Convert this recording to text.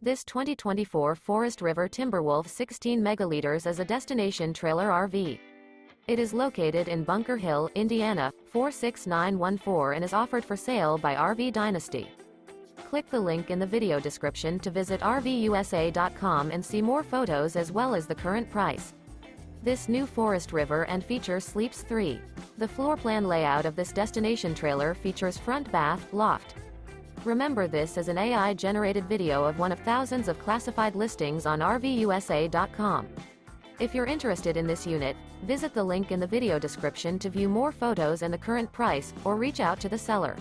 This 2024 Forest River Timberwolf 16 megaliters is a destination trailer RV. It is located in Bunker Hill, Indiana, 46914 and is offered for sale by RV Dynasty. Click the link in the video description to visit RVUSA.com and see more photos as well as the current price. This new Forest River and features Sleeps 3. The floor plan layout of this destination trailer features front bath, loft. Remember, this is an AI-generated video of one of thousands of classified listings on RVUSA.com. If you're interested in this unit, visit the link in the video description to view more photos and the current price, or reach out to the seller.